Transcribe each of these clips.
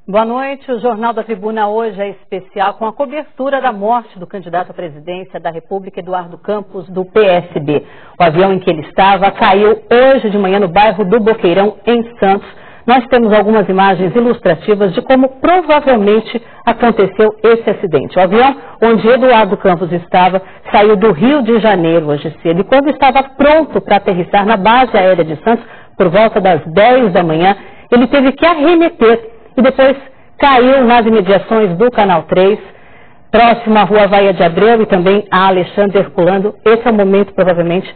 Boa noite. O Jornal da Tribuna hoje é especial com a cobertura da morte do candidato à presidência da República, Eduardo Campos, do PSB. O avião em que ele estava caiu hoje de manhã no bairro do Boqueirão, em Santos. Nós temos algumas imagens ilustrativas de como provavelmente aconteceu esse acidente. O avião onde Eduardo Campos estava saiu do Rio de Janeiro hoje cedo e quando estava pronto para aterrissar na base aérea de Santos, por volta das 10 da manhã, ele teve que arremeter e depois caiu nas imediações do Canal 3, próximo à Rua Vaia de Abreu e também a Alexandre Herculano. Esse é o momento, provavelmente,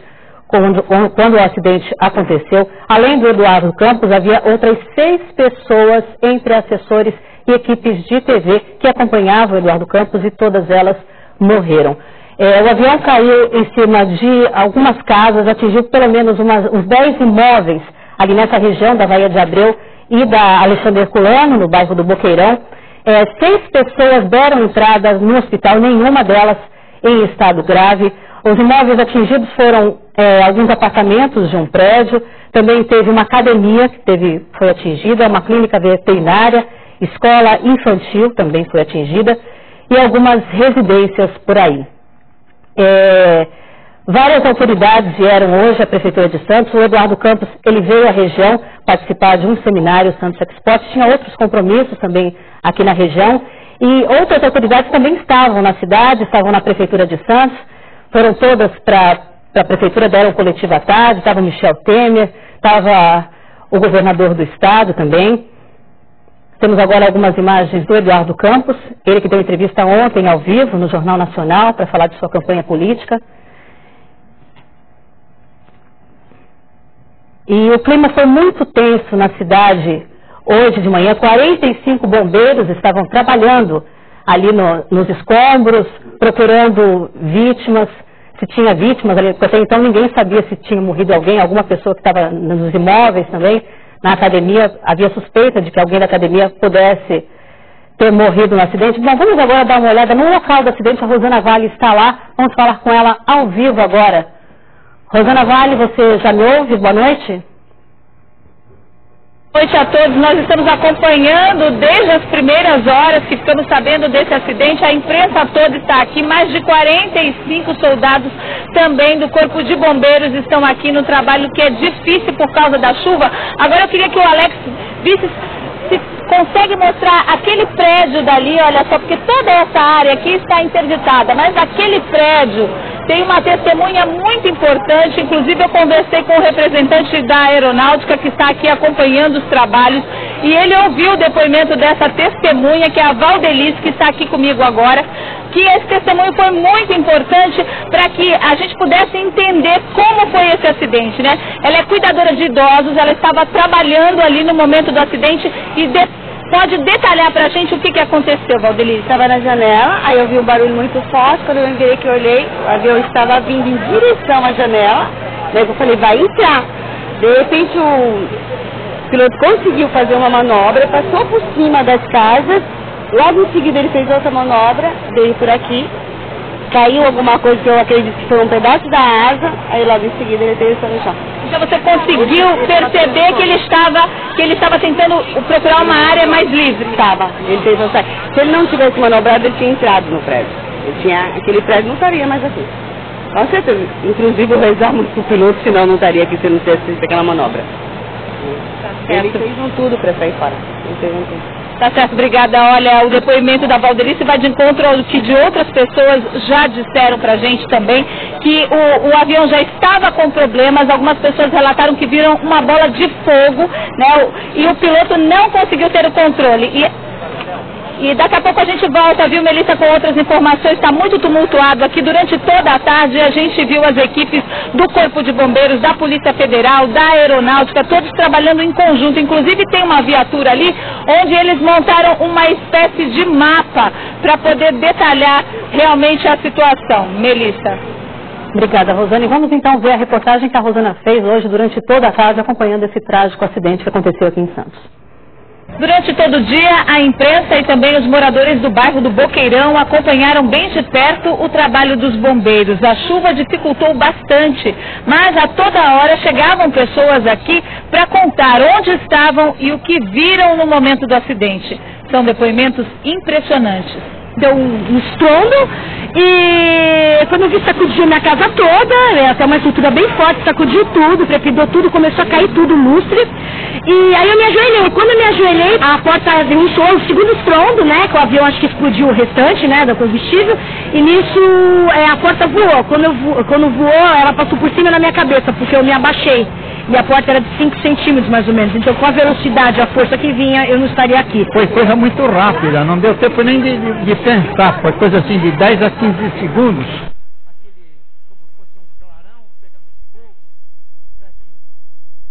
quando o acidente aconteceu. Além do Eduardo Campos, havia outras 6 pessoas entre assessores e equipes de TV que acompanhavam o Eduardo Campos e todas elas morreram. O avião caiu em cima de algumas casas, atingiu pelo menos uns 10 imóveis ali nessa região da Vaia de Abreu e da Alexandre Herculano, no bairro do Boqueirão. 6 pessoas deram entrada no hospital, nenhuma delas em estado grave. Os imóveis atingidos foram alguns apartamentos de um prédio, também teve uma academia que foi atingida, uma clínica veterinária, escola infantil também foi atingida e algumas residências por aí. Várias autoridades vieram hoje à Prefeitura de Santos. O Eduardo Campos, ele veio à região participar de um seminário Santos Export, tinha outros compromissos também aqui na região e outras autoridades também estavam na cidade, estavam na Prefeitura de Santos, foram todas para a Prefeitura, deram coletiva à tarde, estava o Michel Temer, estava o governador do estado também. Temos agora algumas imagens do Eduardo Campos, ele que deu entrevista ontem ao vivo no Jornal Nacional para falar de sua campanha política. E o clima foi muito tenso na cidade hoje de manhã. 45 bombeiros estavam trabalhando ali nos escombros, procurando vítimas, se tinha vítimas ali, porque até então ninguém sabia se tinha morrido alguém, alguma pessoa que estava nos imóveis também. Na academia havia suspeita de que alguém da academia pudesse ter morrido no acidente. Bom, vamos agora dar uma olhada no local do acidente. A Rosana Vale está lá, vamos falar com ela ao vivo agora. Rosana Vale, você já me ouve? Boa noite. Boa noite a todos. Nós estamos acompanhando desde as primeiras horas que ficamos sabendo desse acidente. A imprensa toda está aqui. Mais de 45 soldados também do Corpo de Bombeiros estão aqui no trabalho que é difícil por causa da chuva. Agora eu queria que o Alex visse se consegue mostrar aquele prédio dali, olha só, porque toda essa área aqui está interditada, mas aquele prédio tem uma testemunha muito importante. Inclusive eu conversei com o representante da aeronáutica que está aqui acompanhando os trabalhos e ele ouviu o depoimento dessa testemunha, que é a Valdelice, que está aqui comigo agora, que esse testemunho foi muito importante para que a gente pudesse entender como foi esse acidente, né? Ela é cuidadora de idosos, ela estava trabalhando ali no momento do acidente e pode detalhar pra gente o que aconteceu, Valdelice? Estava na janela, aí eu vi um barulho muito forte, quando eu virei que eu olhei, o avião estava vindo em direção à janela, daí eu falei, vai entrar. De repente o piloto conseguiu fazer uma manobra, passou por cima das casas, logo em seguida ele fez outra manobra, veio por aqui, caiu alguma coisa que eu acredito que foi um pedaço da asa, aí logo em seguida ele teve no chão. Então você conseguiu perceber que ele estava tentando procurar uma área mais livre? Estava, ele fez essa. Se ele não tivesse manobrado, ele tinha entrado no prédio. Aquele prédio não estaria mais aqui. Com certeza. Inclusive eu rezar muito pro piloto, senão não estaria aqui se ele não tivesse feito aquela manobra. Ele fez um tudo para sair fora. Ele fez um tudo. Tá certo, obrigada. Olha, o depoimento da Valdelice vai de encontro ao que de outras pessoas já disseram pra gente também, que o avião já estava com problemas. Algumas pessoas relataram que viram uma bola de fogo, né? E o piloto não conseguiu ter o controle. E daqui a pouco a gente volta, viu, Melissa, com outras informações. Está muito tumultuado aqui durante toda a tarde. A gente viu as equipes do Corpo de Bombeiros, da Polícia Federal, da Aeronáutica, todos trabalhando em conjunto. Inclusive tem uma viatura ali, onde eles montaram uma espécie de mapa para poder detalhar realmente a situação. Melissa. Obrigada, Rosana. E vamos então ver a reportagem que a Rosana fez hoje durante toda a tarde, acompanhando esse trágico acidente que aconteceu aqui em Santos. Durante todo o dia, a imprensa e também os moradores do bairro do Boqueirão acompanharam bem de perto o trabalho dos bombeiros. A chuva dificultou bastante, mas a toda hora chegavam pessoas aqui para contar onde estavam e o que viram no momento do acidente. São depoimentos impressionantes. Deu um estrondo e quando eu vi, sacudiu minha casa toda, até uma estrutura bem forte, sacudiu tudo, trepidou tudo, começou a cair tudo, lustre. E aí eu me ajoelhei. Quando eu me ajoelhei, a porta iniciou o segundo estrondo, né, que o avião acho que explodiu o restante, né, do combustível, e nisso a porta voou. Quando voou, ela passou por cima da minha cabeça, porque eu me abaixei. E a porta era de 5 centímetros mais ou menos, então com a velocidade, a força que vinha, eu não estaria aqui. Foi coisa muito rápida, não deu tempo nem de pensar, foi coisa assim de 10 a 15 segundos. Como se fosse um clarão pegando fogo,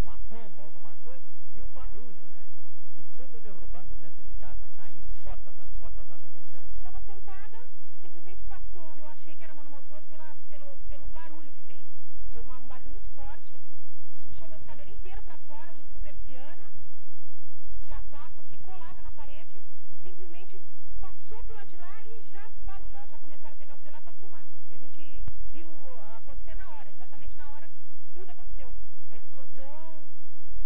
uma bomba, alguma coisa, e o barulho, né? E tudo derrubando dentro de casa, caindo, portas arrebentando. Eu estava sentada, simplesmente passou. Eu achei que era monomotor pelo barulho que fez. Foi um barulho muito forte, puxou meu cabelo inteiro para fora, junto com persiana, casaco, fiquei colada na parede, simplesmente passou pro lado de lá e já barulho. Elas já começaram a pegar o celular para filmar. E a gente viu acontecer na hora, exatamente na hora, tudo aconteceu. A explosão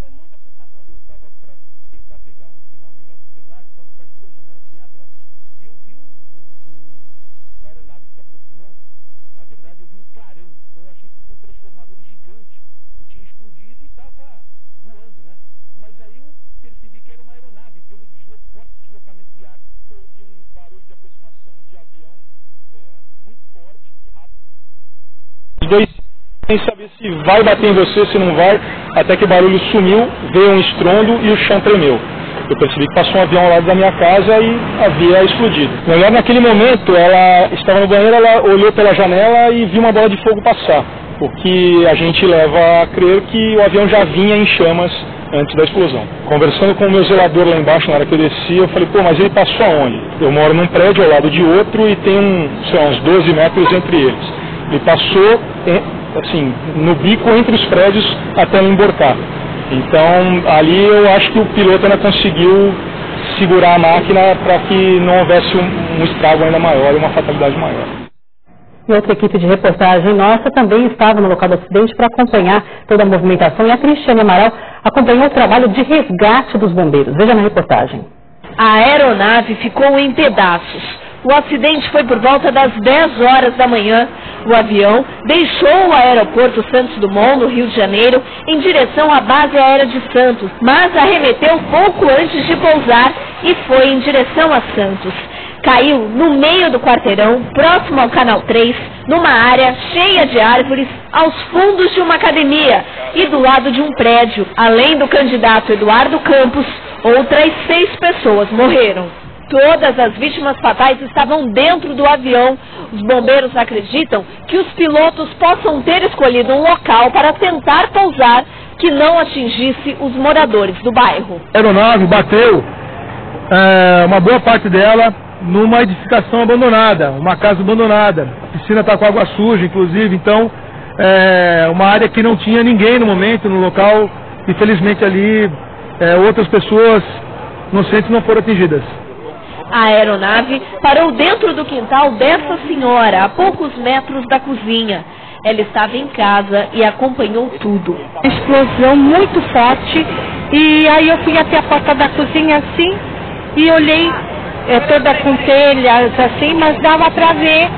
foi muito assustador. Eu estava para tentar pegar um sinal melhor do celular e estava com as duas janelas bem abertas. E eu vi uma aeronave se aproximando. Na verdade, eu vi um clarão. Então eu achei que fosse um transformador gigante que tinha explodido e estava voando, né? Mas aí eu percebi que era uma aeronave pelo forte deslocamento de ar. Eu ouvi um barulho de aproximação de avião muito forte e rápido. Os dois sem saber se vai bater em você, se não vai, até que o barulho sumiu, veio um estrondo e o chão tremeu. Eu percebi que passou um avião ao lado da minha casa e havia explodido. Melhor, naquele momento, ela estava no banheiro, ela olhou pela janela e viu uma bola de fogo passar, o que a gente leva a crer que o avião já vinha em chamas antes da explosão. Conversando com o meu zelador lá embaixo, na hora que eu desci, eu falei, pô, mas ele passou aonde? Eu moro num prédio ao lado de outro e tem uns 12 metros entre eles. Ele passou, assim, no bico entre os prédios até me emborcar. Então, ali eu acho que o piloto ainda conseguiu segurar a máquina para que não houvesse um estrago ainda maior e uma fatalidade maior. E outra equipe de reportagem nossa também estava no local do acidente para acompanhar toda a movimentação. E a Cristiane Amaral acompanhou o trabalho de resgate dos bombeiros. Veja na reportagem. A aeronave ficou em pedaços. O acidente foi por volta das 10 horas da manhã. O avião deixou o aeroporto Santos Dumont, no Rio de Janeiro, em direção à base aérea de Santos, mas arremeteu pouco antes de pousar e foi em direção a Santos. Caiu no meio do quarteirão, próximo ao Canal 3, numa área cheia de árvores, aos fundos de uma academia e do lado de um prédio. Além do candidato Eduardo Campos, outras 6 pessoas morreram. Todas as vítimas fatais estavam dentro do avião. Os bombeiros acreditam que os pilotos possam ter escolhido um local para tentar pousar que não atingisse os moradores do bairro. A aeronave bateu uma boa parte dela numa edificação abandonada, uma casa abandonada. A piscina está com água suja, inclusive, então uma área que não tinha ninguém no momento, no local. Infelizmente ali outras pessoas inocentes não foram atingidas. A aeronave parou dentro do quintal dessa senhora, a poucos metros da cozinha. Ela estava em casa e acompanhou tudo. Explosão muito forte e aí eu fui até a porta da cozinha assim e olhei toda com telhas assim, mas dava para ver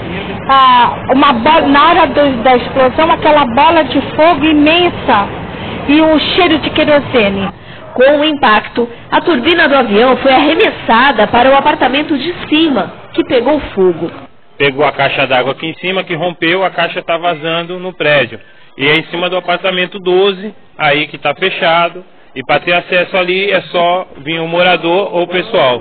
uma bola, na hora da explosão, aquela bola de fogo imensa e um cheiro de querosene. Com o impacto, a turbina do avião foi arremessada para o apartamento de cima, que pegou fogo. Pegou a caixa d'água aqui em cima, que rompeu, a caixa está vazando no prédio. E é em cima do apartamento 12, aí que está fechado. E para ter acesso ali é só vir um morador ou o pessoal.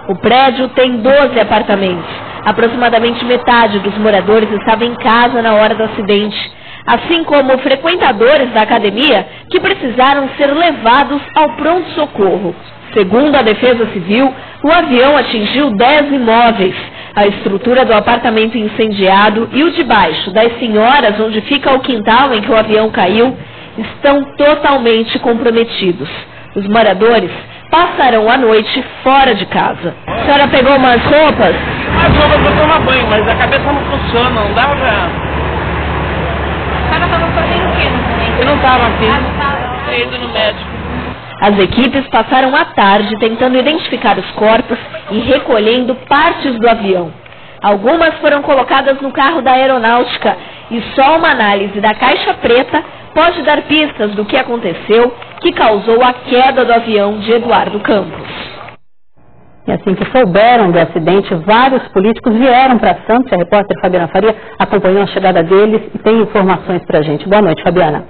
O prédio tem 12 apartamentos. Aproximadamente metade dos moradores estava em casa na hora do acidente, assim como frequentadores da academia que precisaram ser levados ao pronto-socorro. Segundo a Defesa Civil, o avião atingiu 10 imóveis. A estrutura do apartamento incendiado e o de baixo das senhoras, onde fica o quintal em que o avião caiu, estão totalmente comprometidos. Os moradores passarão a noite fora de casa. A senhora pegou umas roupas? As roupas pra tomar banho, mas a cabeça não funciona, não dá pra... A senhora estava fazendo o quê no momento? Eu não estava aqui, tinha ido no médico. As equipes passaram a tarde tentando identificar os corpos e recolhendo partes do avião. Algumas foram colocadas no carro da aeronáutica e só uma análise da caixa preta pode dar pistas do que aconteceu que causou a queda do avião de Eduardo Campos. E assim que souberam do acidente, vários políticos vieram para Santos. A repórter Fabiana Faria acompanhou a chegada deles e tem informações para a gente. Boa noite, Fabiana.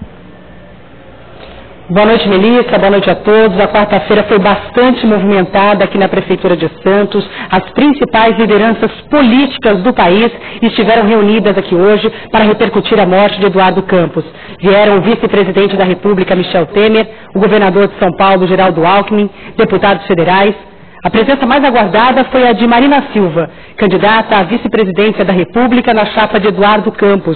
Boa noite, Melissa. Boa noite a todos. A quarta-feira foi bastante movimentada aqui na Prefeitura de Santos. As principais lideranças políticas do país estiveram reunidas aqui hoje para repercutir a morte de Eduardo Campos. Vieram o vice-presidente da República, Michel Temer, o governador de São Paulo, Geraldo Alckmin, deputados federais. A presença mais aguardada foi a de Marina Silva, candidata à vice-presidência da República na chapa de Eduardo Campos.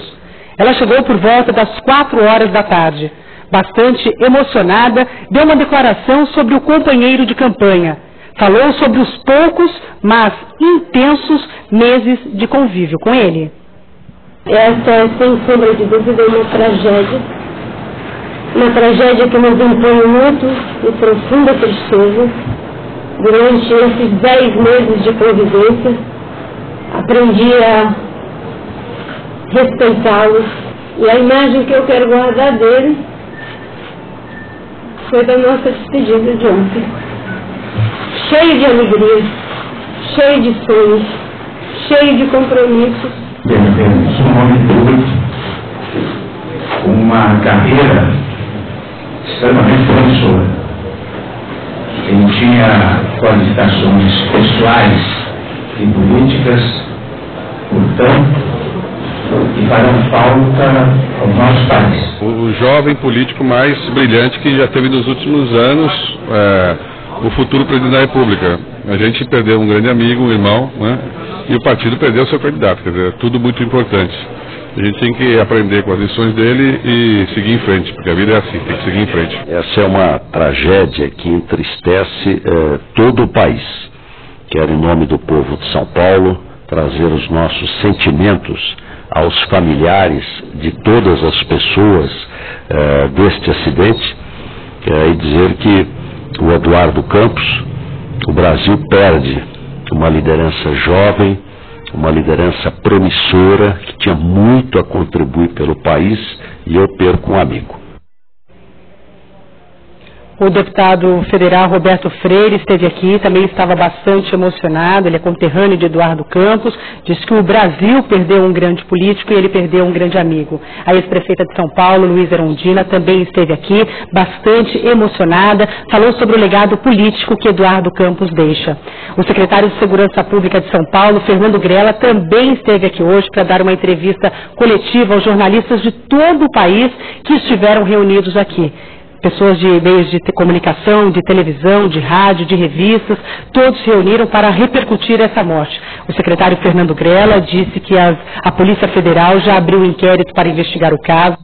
Ela chegou por volta das 4 horas da tarde. Bastante emocionada, deu uma declaração sobre o companheiro de campanha. Falou sobre os poucos, mas intensos meses de convívio com ele. Essa é, sem sombra de dúvida, uma tragédia. Uma tragédia que nos impõe muito e profunda tristeza. Durante esses 10 meses de convivência, aprendi a respeitá-lo. E a imagem que eu quero guardar dele foi da nossa despedida de ontem. Cheio de alegria, cheio de sonhos, cheio de compromissos. Perdemos um homem duro, uma carreira extremamente promissora. Ele tinha qualificações pessoais e políticas, portanto, que farão falta ao nosso país. O jovem político mais brilhante que já teve nos últimos anos, o futuro presidente da República. A gente perdeu um grande amigo, um irmão, né? E o partido perdeu seu candidato, quer dizer, tudo muito importante. A gente tem que aprender com as lições dele e seguir em frente, porque a vida é assim, tem que seguir em frente. Essa é uma tragédia que entristece todo o país. Quero, em nome do povo de São Paulo, trazer os nossos sentimentos aos familiares de todas as pessoas deste acidente e dizer que o Eduardo Campos, o Brasil perde uma liderança jovem, uma liderança promissora, que tinha muito a contribuir pelo país, e eu perco um amigo. O deputado federal Roberto Freire esteve aqui, também estava bastante emocionado. Ele é conterrâneo de Eduardo Campos, disse que o Brasil perdeu um grande político e ele perdeu um grande amigo. A ex-prefeita de São Paulo, Luísa Erundina, também esteve aqui, bastante emocionada, falou sobre o legado político que Eduardo Campos deixa. O secretário de Segurança Pública de São Paulo, Fernando Grella, também esteve aqui hoje para dar uma entrevista coletiva aos jornalistas de todo o país que estiveram reunidos aqui. Pessoas de meios de comunicação, de televisão, de rádio, de revistas, todos se reuniram para repercutir essa morte. O secretário Fernando Grella disse que a Polícia Federal já abriu um inquérito para investigar o caso.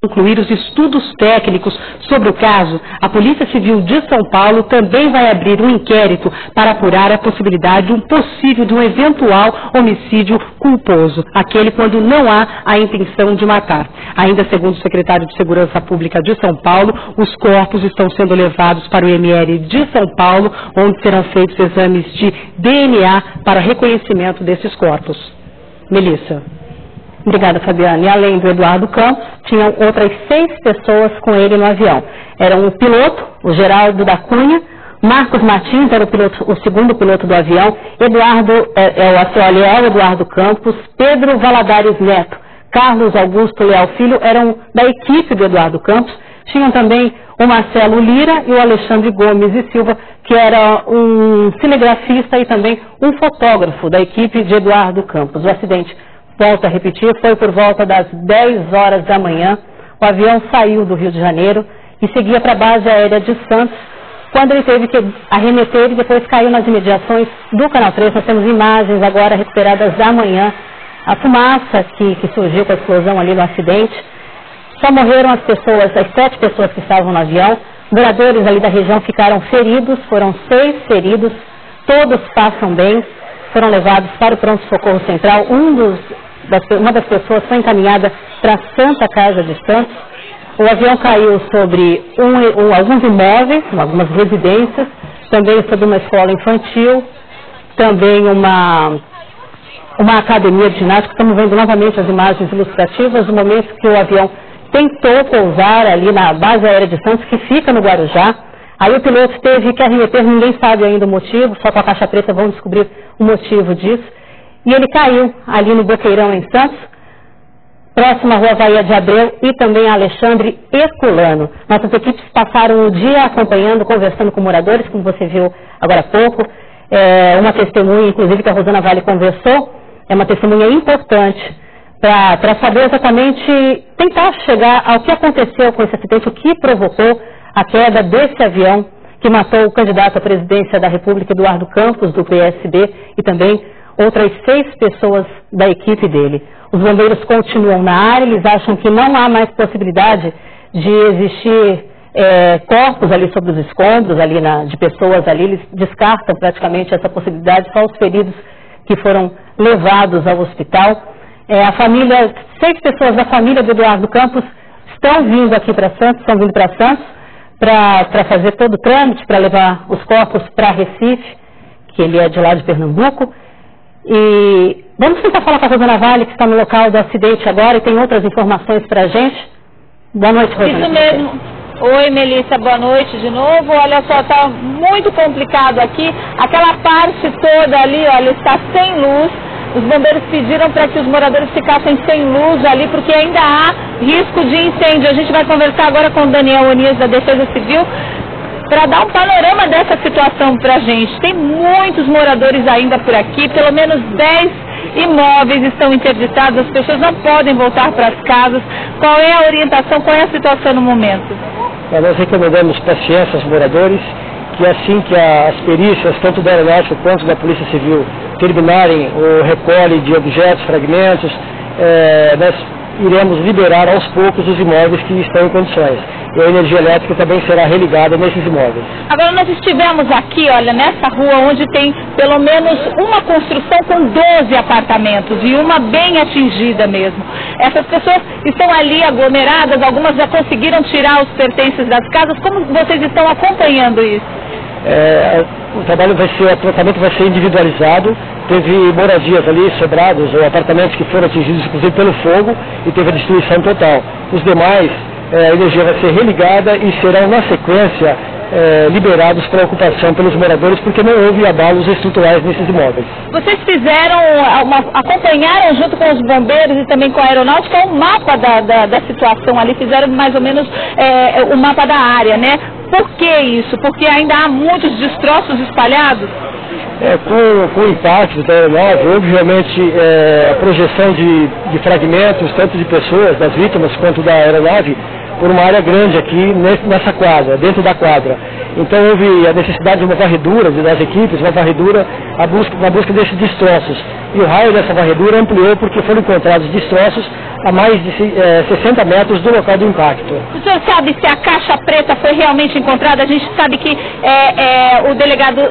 Concluir os estudos técnicos sobre o caso, a Polícia Civil de São Paulo também vai abrir um inquérito para apurar a possibilidade de um eventual homicídio culposo, aquele quando não há a intenção de matar. Ainda segundo o secretário de Segurança Pública de São Paulo, os corpos estão sendo levados para o IML de São Paulo, onde serão feitos exames de DNA para reconhecimento desses corpos. Melissa. Obrigada, Fabiana. E além do Eduardo Campos, tinham outras 6 pessoas com ele no avião. Eram o piloto, o Geraldo da Cunha, Marcos Martins era o segundo piloto do avião, Eduardo Campos, Pedro Valadares Neto, Carlos Augusto Leal Filho eram da equipe do Eduardo Campos. Tinham também o Marcelo Lira e o Alexandre Gomes e Silva, que era um cinegrafista e também um fotógrafo da equipe de Eduardo Campos. O acidente, volto a repetir, foi por volta das 10 horas da manhã. O avião saiu do Rio de Janeiro e seguia para a base aérea de Santos, quando ele teve que arremeter e depois caiu nas imediações do Canal 3. Nós temos imagens agora recuperadas da manhã. A fumaça que surgiu com a explosão ali no acidente. Só morreram as 7 pessoas que estavam no avião. Moradores ali da região ficaram feridos, foram 6 feridos, todos passam bem, foram levados para o pronto-socorro central. Uma das pessoas foi encaminhada para a Santa Casa de Santos. O avião caiu sobre alguns imóveis, algumas residências, também sobre uma escola infantil, também uma academia de ginástica. Estamos vendo novamente as imagens ilustrativas do momento que o avião tentou pousar ali na base aérea de Santos, que fica no Guarujá. Aí o piloto teve que arremeter, ninguém sabe ainda o motivo, só com a caixa preta vão descobrir o motivo disso. E ele caiu ali no Boqueirão, em Santos, próximo à Rua Bahia de Abreu e também a Alexandre Herculano. Nossas equipes passaram o dia acompanhando, conversando com moradores, como você viu agora há pouco. Uma testemunha, inclusive, que a Rosana Vale conversou, é uma testemunha importante para saber exatamente, tentar chegar ao que aconteceu com esse acidente, o que provocou a queda desse avião que matou o candidato à presidência da República, Eduardo Campos, do PSB, e também outras 6 pessoas da equipe dele. Os bombeiros continuam na área, eles acham que não há mais possibilidade de existir corpos ali sobre os escombros, ali de pessoas ali, eles descartam praticamente essa possibilidade, só os feridos que foram levados ao hospital. A família, 6 pessoas da família do Eduardo Campos estão vindo aqui para Santos, para fazer todo o trâmite, para levar os corpos para Recife, que ele é de lá de Pernambuco. E vamos tentar falar com a Rosana Vale, que está no local do acidente agora e tem outras informações para a gente. Boa noite, Rosana. Isso mesmo. Oi, Melissa, boa noite de novo. Olha só, está muito complicado aqui. Aquela parte toda ali, olha, está sem luz. Os bombeiros pediram para que os moradores ficassem sem luz ali, porque ainda há risco de incêndio. A gente vai conversar agora com o Daniel Onias, da Defesa Civil, para dar um panorama dessa situação para a gente. Tem muitos moradores ainda por aqui, pelo menos 10 imóveis estão interditados, as pessoas não podem voltar para as casas. Qual é a orientação, qual é a situação no momento? Nós recomendamos paciência aos moradores, que assim que as perícias, tanto da Aeronáutica quanto da Polícia Civil, terminarem o recolhe de objetos, fragmentos, nós iremos liberar aos poucos os imóveis que estão em condições. E a energia elétrica também será religada nesses imóveis. Agora nós estivemos aqui, olha, nessa rua onde tem pelo menos uma construção com 12 apartamentos e uma bem atingida mesmo. Essas pessoas estão ali aglomeradas, algumas já conseguiram tirar os pertences das casas. Como vocês estão acompanhando isso? O tratamento vai ser individualizado. Teve moradias ali, sobrados, ou apartamentos que foram atingidos, inclusive, pelo fogo, e teve a destruição total. Os demais, a energia vai ser religada e serão, na sequência, liberados para ocupação pelos moradores, porque não houve abalos estruturais nesses imóveis. Vocês acompanharam junto com os bombeiros e também com a aeronáutica um mapa da situação ali, fizeram mais ou menos o mapa da área, né? Por que isso? Porque ainda há muitos destroços espalhados? Com o impacto da aeronave, houve realmente a projeção de fragmentos, tanto de pessoas, das vítimas, quanto da aeronave, por uma área grande aqui nessa quadra, dentro da quadra. Então houve a necessidade de uma varredura das equipes, uma busca desses destroços. E o raio dessa varredura ampliou porque foram encontrados destroços a mais de 60 metros do local do impacto. O senhor sabe se a caixa preta foi realmente encontrada? A gente sabe que o delegado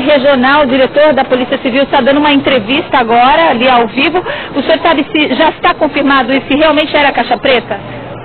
regional, o diretor da Polícia Civil, está dando uma entrevista agora, ali ao vivo. O senhor sabe se já está confirmado e se realmente era a caixa preta?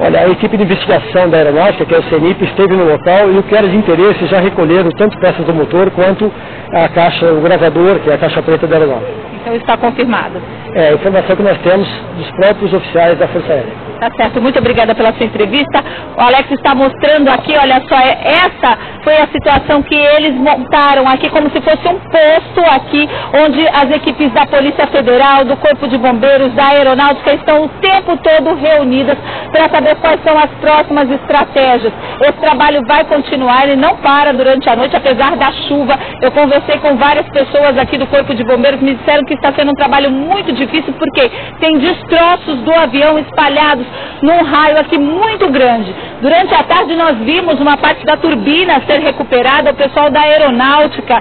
Olha, a equipe de investigação da aeronáutica, que é o CENIP, esteve no local e o que era de interesse já recolheram tanto peças do motor quanto a caixa, o gravador, que é a caixa preta da aeronáutica. Então está confirmado. É a informação que nós temos dos próprios oficiais da Força Aérea. Tá certo, muito obrigada pela sua entrevista. O Alex está mostrando aqui, olha só, essa foi a situação que eles montaram aqui, como se fosse um posto aqui, onde as equipes da Polícia Federal, do Corpo de Bombeiros, da Aeronáutica estão o tempo todo reunidas para saber quais são as próximas estratégias. Esse trabalho vai continuar, ele não para durante a noite, apesar da chuva. Eu conversei com várias pessoas aqui do Corpo de Bombeiros, me disseram que está sendo um trabalho muito difícil, porque tem destroços do avião espalhados num raio aqui muito grande. Durante a tarde nós vimos uma parte da turbina ser recuperada, o pessoal da aeronáutica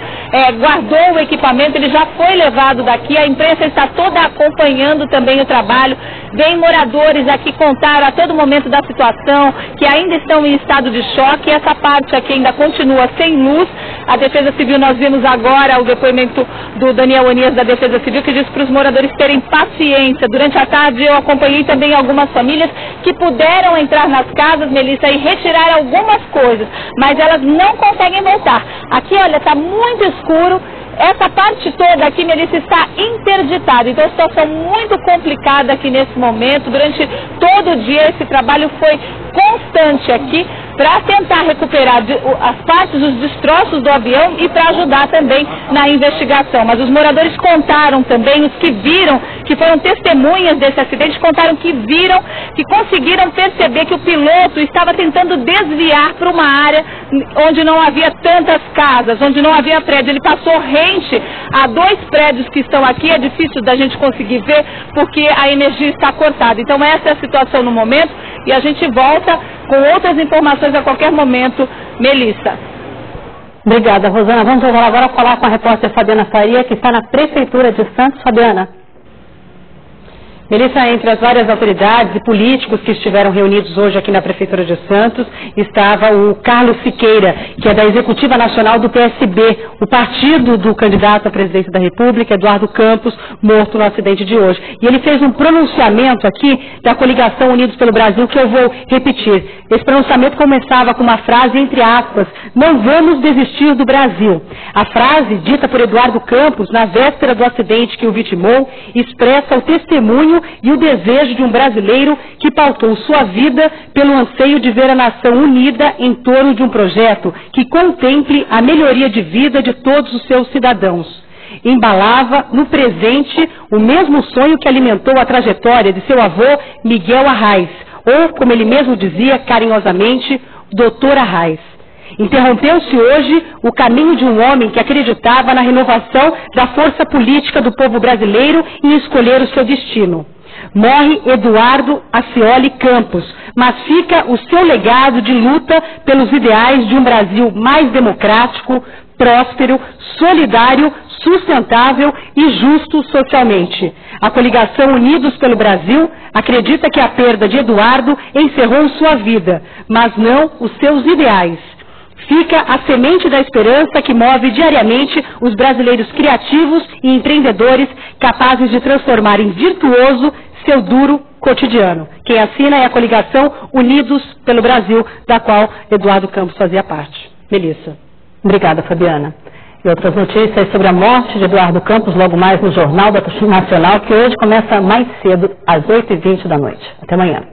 guardou o equipamento, ele já foi levado daqui, a imprensa está toda acompanhando também o trabalho, vem moradores aqui contar a todo momento da situação, que ainda estão em estado de choque, essa parte aqui ainda continua sem luz. A Defesa Civil, nós vimos agora o depoimento do Daniel Onias da Defesa Civil, que diz para os moradores terem paciência. Durante a tarde eu acompanhei também algumas famílias que puderam entrar nas casas, Melissa, e retirar algumas coisas, mas elas não conseguem voltar. Aqui, olha, está muito escuro. Essa parte toda aqui, Melissa, está interditada. Então, situação muito complicada aqui nesse momento. Durante todo o dia, esse trabalho foi constante aqui para tentar recuperar as partes, os destroços do avião e para ajudar também na investigação. Mas os moradores contaram também, os que viram, que foram testemunhas desse acidente, contaram que viram, que conseguiram perceber que o piloto estava tentando desviar para uma área onde não havia tantas casas, onde não havia prédio. Ele passou rente a 2 prédios que estão aqui, é difícil da gente conseguir ver porque a energia está cortada. Então essa é a situação no momento e a gente volta com outras informações a qualquer momento, Melissa. Obrigada, Rosana. Vamos agora falar com a repórter Fabiana Faria, que está na Prefeitura de Santos. Fabiana. Melissa, entre as várias autoridades e políticos que estiveram reunidos hoje aqui na Prefeitura de Santos, estava o Carlos Siqueira, que é da Executiva Nacional do PSB, o partido do candidato à presidência da República, Eduardo Campos, morto no acidente de hoje. E ele fez um pronunciamento aqui da coligação Unidos pelo Brasil, que eu vou repetir. Esse pronunciamento começava com uma frase, entre aspas, "Não vamos desistir do Brasil". A frase, dita por Eduardo Campos, na véspera do acidente que o vitimou, expressa o testemunho e o desejo de um brasileiro que pautou sua vida pelo anseio de ver a nação unida em torno de um projeto que contemple a melhoria de vida de todos os seus cidadãos. Embalava no presente o mesmo sonho que alimentou a trajetória de seu avô Miguel Arraes, ou, como ele mesmo dizia carinhosamente, Dr. Arraes. Interrompeu-se hoje o caminho de um homem que acreditava na renovação da força política do povo brasileiro em escolher o seu destino. Morre Eduardo Acioli Campos, mas fica o seu legado de luta pelos ideais de um Brasil mais democrático, próspero, solidário, sustentável e justo socialmente. A coligação Unidos pelo Brasil acredita que a perda de Eduardo encerrou sua vida, mas não os seus ideais. Fica a semente da esperança que move diariamente os brasileiros criativos e empreendedores capazes de transformar em virtuoso seu duro cotidiano. Quem assina é a coligação Unidos pelo Brasil, da qual Eduardo Campos fazia parte. Melissa. Obrigada, Fabiana. E outras notícias sobre a morte de Eduardo Campos, logo mais no Jornal da Nacional, que hoje começa mais cedo, às 8h20 da noite. Até amanhã.